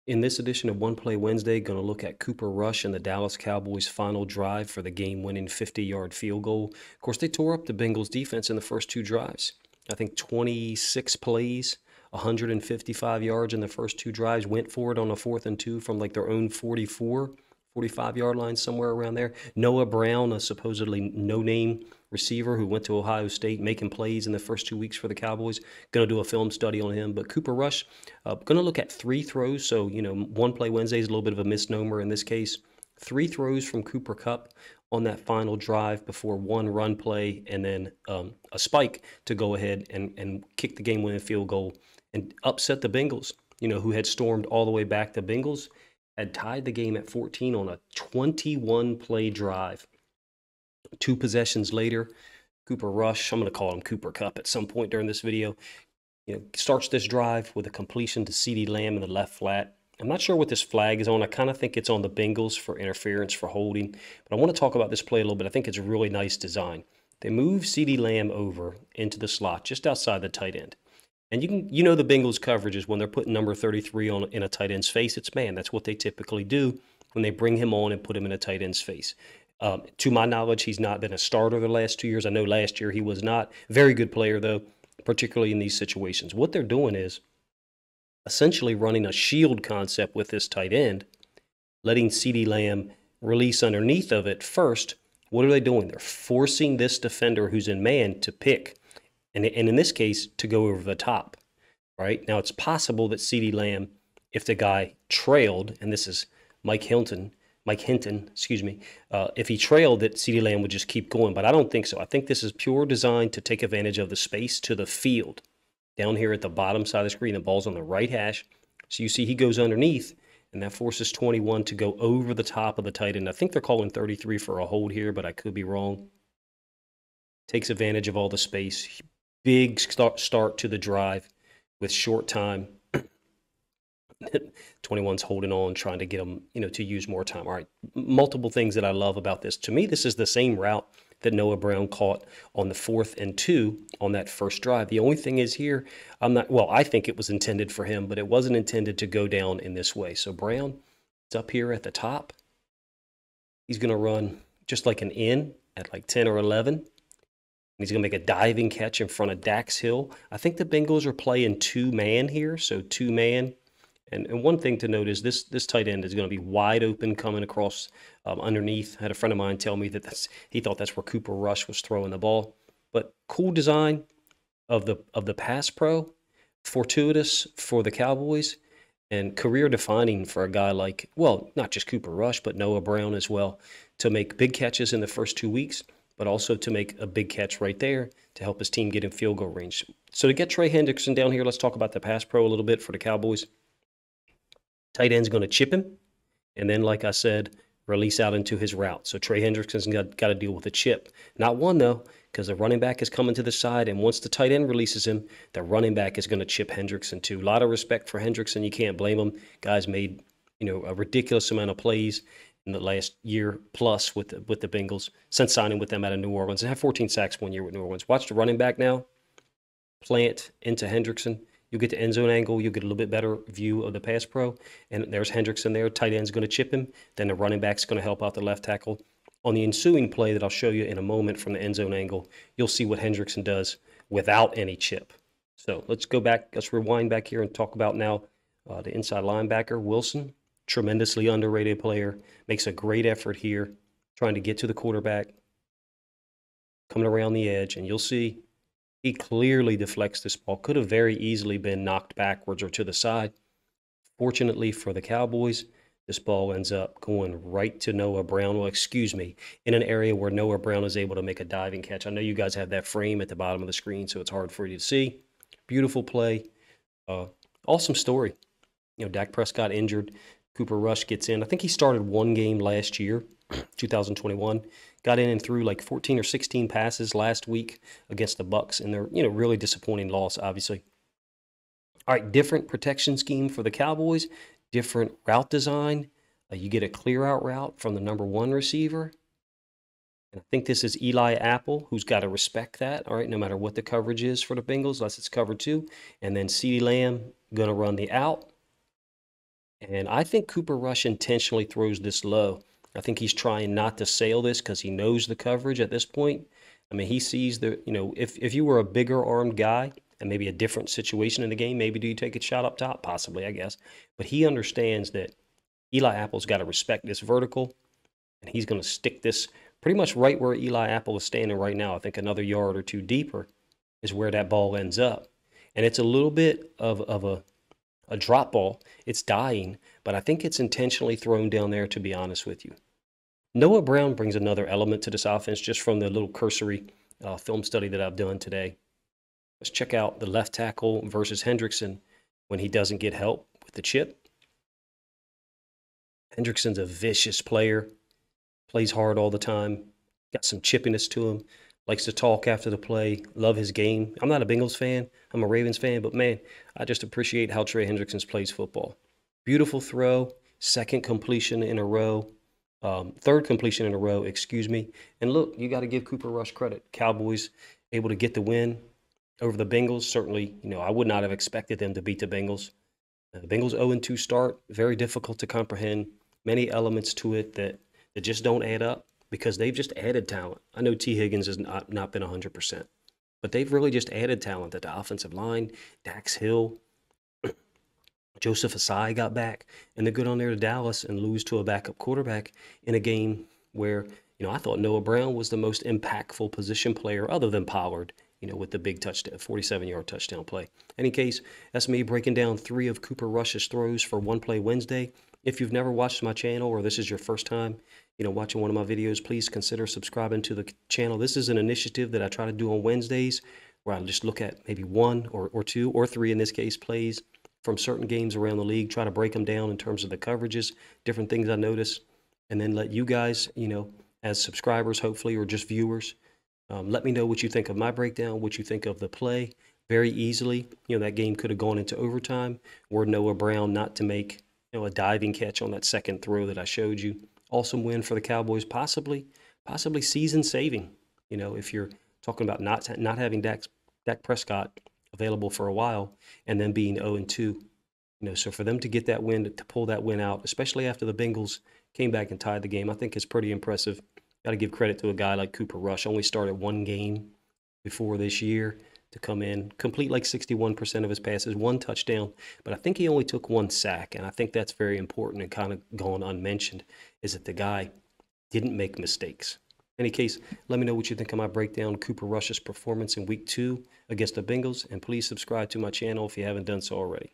In this edition of One Play Wednesday, going to look at Cooper Rush and the Dallas Cowboys' final drive for the game-winning 50-yard field goal. Of course, they tore up the Bengals' defense in the first two drives. I think 26 plays, 155 yards in the first two drives, went for it on a 4th and 2 from like their own 44, 45-yard line, somewhere around there. Noah Brown, a supposedly no-name receiver who went to Ohio State, making plays in the first 2 weeks for the Cowboys. Going to do a film study on him. But Cooper Rush, going to look at 3 throws. So, One Play Wednesday is a little bit of a misnomer in this case. 3 throws from Cooper Kupp on that final drive before one run play and then a spike to go ahead and kick the game-winning field goal and upset the Bengals, who had stormed all the way back. The Bengals had tied the game at 14 on a 21-play drive. 2 possessions later, Cooper Rush, I'm going to call him Cooper Kupp at some point during this video, starts this drive with a completion to CeeDee Lamb in the left flat. I'm not sure what this flag is on. I kind of think it's on the Bengals for interference, for holding. But I want to talk about this play a little bit. I think it's a really nice design. They move CeeDee Lamb over into the slot just outside the tight end. And the Bengals coverage is when they're putting number 33 on in a tight end's face, it's man. That's what they typically do when they bring him on and put him in a tight end's face. To my knowledge, he's not been a starter the last 2 years. I know last year he was not. Very good player, though, particularly in these situations. What they're doing is essentially running a shield concept with this tight end, letting CeeDee Lamb release underneath of it first. What are they doing? They're forcing this defender who's in man to pick, and in this case, to go over the top, right? Now, it's possible that CeeDee Lamb, if the guy trailed, and this is Mike Hinton, if he trailed, that CeeDee Lamb would just keep going, but I don't think so. I think this is pure design to take advantage of the space to the field. Down here at the bottom side of the screen, the ball's on the right hash. So you see he goes underneath, and that forces 21 to go over the top of the tight end. I think they're calling 33 for a hold here, but I could be wrong. Takes advantage of all the space. Big start to the drive with short time. 21's holding on, trying to get them, to use more time. All right, multiple things that I love about this. To me, this is the same route that Noah Brown caught on the 4th and 2 on that first drive. The only thing is here, I think it was intended for him, but it wasn't intended to go down in this way. So Brown, it's up here at the top. He's going to run just like an in at like 10 or 11. He's going to make a diving catch in front of Dax Hill. I think the Bengals are playing 2-man here, so 2-man. And one thing to note is this tight end is going to be wide open coming across underneath. I had a friend of mine tell me that he thought that's where Cooper Rush was throwing the ball. But cool design of the pass pro, fortuitous for the Cowboys, and career defining for a guy like, well, not just Cooper Rush, but Noah Brown as well, to make big catches in the first 2 weeks, but also to make a big catch right there to help his team get in field goal range. So to get Trey Hendrickson down here, let's talk about the pass pro a little bit for the Cowboys. Tight end's going to chip him, and then, like I said, release out into his route. So Trey Hendrickson's got to deal with a chip. Not one, though, because the running back is coming to the side, and once the tight end releases him, the running back is going to chip Hendrickson too. A lot of respect for Hendrickson. You can't blame him. Guy's made, a ridiculous amount of plays in the last year plus with the Bengals since signing with them out of New Orleans. They had 14 sacks 1 year with New Orleans. Watch the running back now. Plant into Hendrickson. You'll get the end zone angle. You'll get a little bit better view of the pass pro. And there's Hendrickson there. Tight end's going to chip him. Then the running back's going to help out the left tackle. On the ensuing play that I'll show you in a moment from the end zone angle, you'll see what Hendrickson does without any chip. So let's go back. Let's rewind back here and talk about now the inside linebacker, Wilson. Tremendously underrated player. Makes a great effort here trying to get to the quarterback. Coming around the edge. And you'll see he clearly deflects this ball. Could have very easily been knocked backwards or to the side. Fortunately for the Cowboys, this ball ends up going right to Noah Brown. Well, excuse me, in an area where Noah Brown is able to make a diving catch. I know you guys have that frame at the bottom of the screen, so it's hard for you to see. Beautiful play. Awesome story. Dak Prescott injured. Cooper Rush gets in. I think he started 1 game last year, 2021. Got in and threw like 14 or 16 passes last week against the Bucs, and they're, really disappointing loss, obviously. All right, different protection scheme for the Cowboys, different route design. You get a clear out route from the number 1 receiver. And I think this is Eli Apple, who's got to respect that, all right, no matter what the coverage is for the Bengals, unless it's covered 2. And then CeeDee Lamb going to run the out. And I think Cooper Rush intentionally throws this low. I think he's trying not to sail this because he knows the coverage at this point. I mean, he sees the, if you were a bigger armed guy and maybe a different situation in the game, maybe do you take a shot up top? Possibly, I guess. But he understands that Eli Apple's got to respect this vertical, and he's going to stick this pretty much right where Eli Apple is standing right now. I think another yard or two deeper is where that ball ends up. And it's a little bit of a drop ball. It's dying, but I think it's intentionally thrown down there, to be honest with you. Noah Brown brings another element to this offense just from the little cursory film study that I've done today. Let's check out the left tackle versus Hendrickson when he doesn't get help with the chip. Hendrickson's a vicious player, plays hard all the time, got some chippiness to him, likes to talk after the play, love his game. I'm not a Bengals fan, I'm a Ravens fan, but man, I just appreciate how Trey Hendrickson plays football. Beautiful throw, second completion in a row, third completion in a row, excuse me. And look, you got to give Cooper Rush credit. Cowboys able to get the win over the Bengals. Certainly, I would not have expected them to beat the Bengals. The Bengals 0-2 start, very difficult to comprehend. Many elements to it that just don't add up because they've just added talent. I know T. Higgins has not been 100%, but they've really just added talent at the offensive line. Dax Hill, Joseph Asai got back, and they're good on there to Dallas and lose to a backup quarterback in a game where, I thought Noah Brown was the most impactful position player other than Pollard, with the big touchdown, 47-yard touchdown play. Any case, that's me breaking down 3 of Cooper Rush's throws for One Play Wednesday. If you've never watched my channel or this is your first time, watching one of my videos, please consider subscribing to the channel. This is an initiative that I try to do on Wednesdays where I just look at maybe 1 or 2 or 3 in this case plays from certain games around the league, try to break them down in terms of the coverages, different things I notice, and then let you guys, as subscribers hopefully or just viewers, let me know what you think of my breakdown, what you think of the play. Very easily, that game could have gone into overtime were Noah Brown not to make, a diving catch on that second throw that I showed you. Awesome win for the Cowboys, possibly season saving. If you're talking about not having Dak Prescott available for a while and then being 0-2. So for them to get that win, to pull that win out, especially after the Bengals came back and tied the game, I think is pretty impressive. Got to give credit to a guy like Cooper Rush. Only started 1 game before this year to come in, complete like 61% of his passes, 1 touchdown, but I think he only took 1 sack, and I think that's very important and kind of gone unmentioned, is that the guy didn't make mistakes. In any case, let me know what you think of my breakdown, Cooper Rush's performance in Week 2 against the Bengals, and please subscribe to my channel if you haven't done so already.